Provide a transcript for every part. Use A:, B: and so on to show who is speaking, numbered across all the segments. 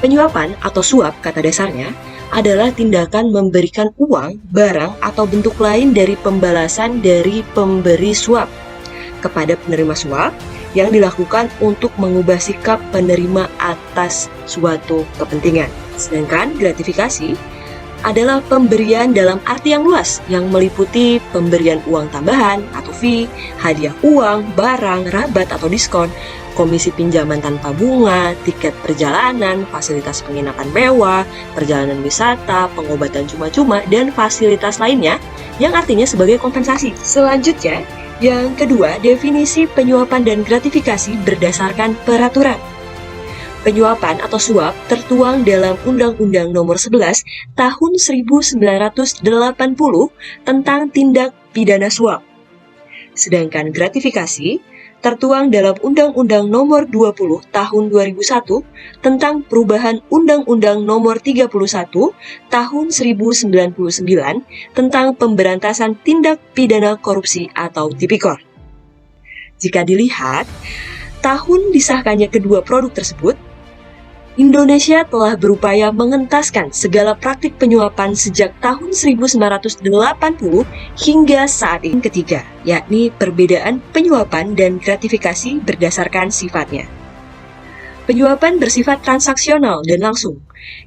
A: Penyuapan atau suap kata dasarnya adalah tindakan memberikan uang, barang, atau bentuk lain dari pembalasan dari pemberi suap kepada penerima suap yang dilakukan untuk mengubah sikap penerima atas suatu kepentingan. Sedangkan gratifikasi adalah pemberian dalam arti yang luas yang meliputi pemberian uang tambahan atau fee, hadiah uang, barang, rabat atau diskon, komisi pinjaman tanpa bunga, tiket perjalanan, fasilitas penginapan mewah, perjalanan wisata, pengobatan cuma-cuma, dan fasilitas lainnya yang artinya sebagai kompensasi. Selanjutnya, yang kedua, definisi penyuapan dan gratifikasi berdasarkan peraturan. Penyuapan atau suap tertuang dalam Undang-Undang Nomor 11 Tahun 1980 tentang tindak pidana suap. Sedangkan gratifikasi tertuang dalam Undang-Undang Nomor 20 Tahun 2001 tentang perubahan Undang-Undang Nomor 31 Tahun 1099 tentang pemberantasan tindak pidana korupsi atau Tipikor. Jika dilihat, tahun disahkannya kedua produk tersebut, Indonesia telah berupaya mengentaskan segala praktik penyuapan sejak tahun 1980 hingga saat ini. Ketiga, yakni perbedaan penyuapan dan gratifikasi berdasarkan sifatnya. Penyuapan bersifat transaksional dan langsung,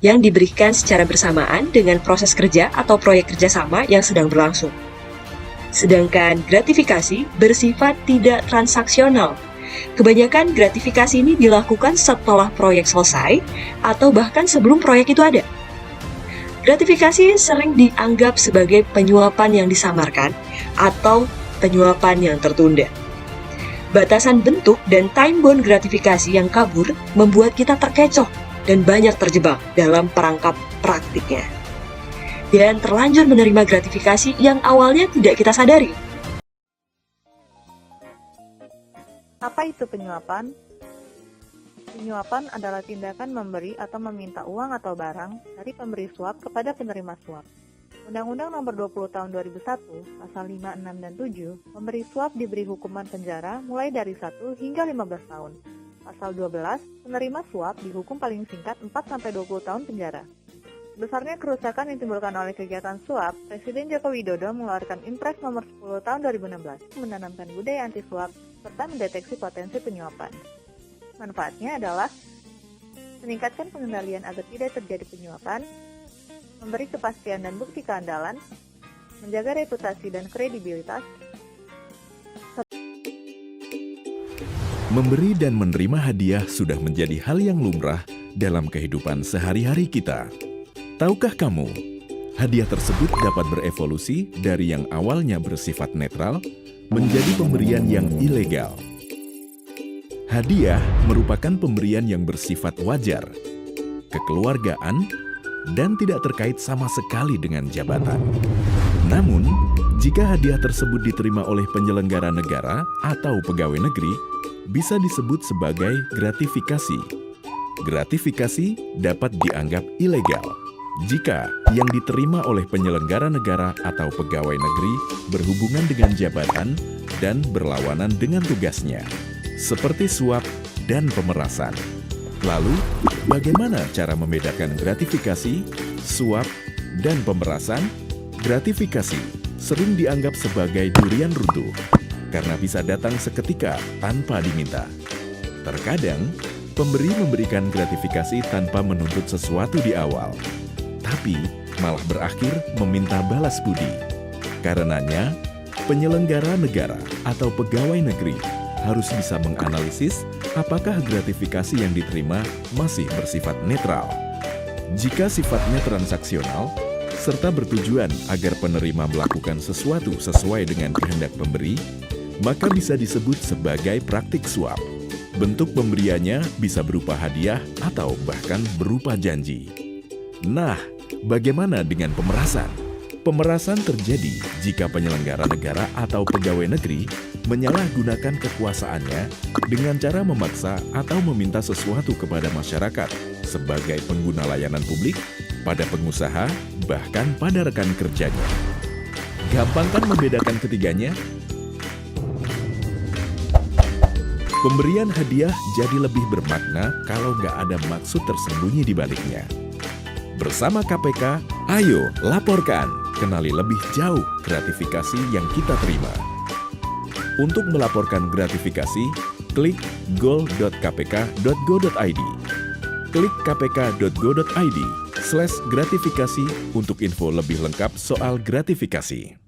A: yang diberikan secara bersamaan dengan proses kerja atau proyek kerjasama yang sedang berlangsung. Sedangkan gratifikasi bersifat tidak transaksional, Kebanyakan gratifikasi ini dilakukan setelah proyek selesai atau bahkan sebelum proyek itu ada. Gratifikasi sering dianggap sebagai penyuapan yang disamarkan atau penyuapan yang tertunda. Batasan bentuk dan time bound gratifikasi yang kabur membuat kita terkecoh dan banyak terjebak dalam perangkap praktiknya. Dan terlanjur menerima gratifikasi yang awalnya tidak kita sadari.
B: Apa itu penyuapan? Penyuapan adalah tindakan memberi atau meminta uang atau barang dari pemberi suap kepada penerima suap. Undang-Undang Nomor 20 Tahun 2001, Pasal 5, 6, dan 7, pemberi suap diberi hukuman penjara mulai dari 1 hingga 15 tahun. Pasal 12, penerima suap dihukum paling singkat 4-20 tahun penjara. Besarnya kerusakan yang ditimbulkan oleh kegiatan suap, Presiden Joko Widodo mengeluarkan Impres Nomor 10 Tahun 2016 menanamkan budaya anti suap serta mendeteksi potensi penyuapan. Manfaatnya adalah meningkatkan pengendalian agar tidak terjadi penyuapan, memberi kepastian dan bukti keandalan, menjaga reputasi dan kredibilitas.
C: Memberi dan menerima hadiah sudah menjadi hal yang lumrah dalam kehidupan sehari-hari kita. Tahukah kamu, hadiah tersebut dapat berevolusi dari yang awalnya bersifat netral menjadi pemberian yang ilegal. Hadiah merupakan pemberian yang bersifat wajar, kekeluargaan, dan tidak terkait sama sekali dengan jabatan. Namun, jika hadiah tersebut diterima oleh penyelenggara negara atau pegawai negeri, bisa disebut sebagai gratifikasi. Gratifikasi dapat dianggap ilegal jika yang diterima oleh penyelenggara negara atau pegawai negeri berhubungan dengan jabatan dan berlawanan dengan tugasnya, seperti suap dan pemerasan. Lalu, bagaimana cara membedakan gratifikasi, suap, dan pemerasan? Gratifikasi sering dianggap sebagai durian runtuh karena bisa datang seketika tanpa diminta. Terkadang, pemberi memberikan gratifikasi tanpa menuntut sesuatu di awal, tapi malah berakhir meminta balas budi. Karenanya, penyelenggara negara atau pegawai negeri harus bisa menganalisis apakah gratifikasi yang diterima masih bersifat netral. Jika sifatnya transaksional, serta bertujuan agar penerima melakukan sesuatu sesuai dengan kehendak pemberi, maka bisa disebut sebagai praktik suap. Bentuk pemberiannya bisa berupa hadiah atau bahkan berupa janji. Nah, bagaimana dengan pemerasan? Pemerasan terjadi jika penyelenggara negara atau pegawai negeri menyalahgunakan kekuasaannya dengan cara memaksa atau meminta sesuatu kepada masyarakat sebagai pengguna layanan publik, pada pengusaha, bahkan pada rekan kerjanya. Gampang kan membedakan ketiganya? Pemberian hadiah jadi lebih bermakna kalau nggak ada maksud tersembunyi di baliknya. Bersama KPK, ayo laporkan, kenali lebih jauh gratifikasi yang kita terima. Untuk melaporkan gratifikasi, klik goal.kpk.go.id. Klik kpk.go.id/gratifikasi untuk info lebih lengkap soal gratifikasi.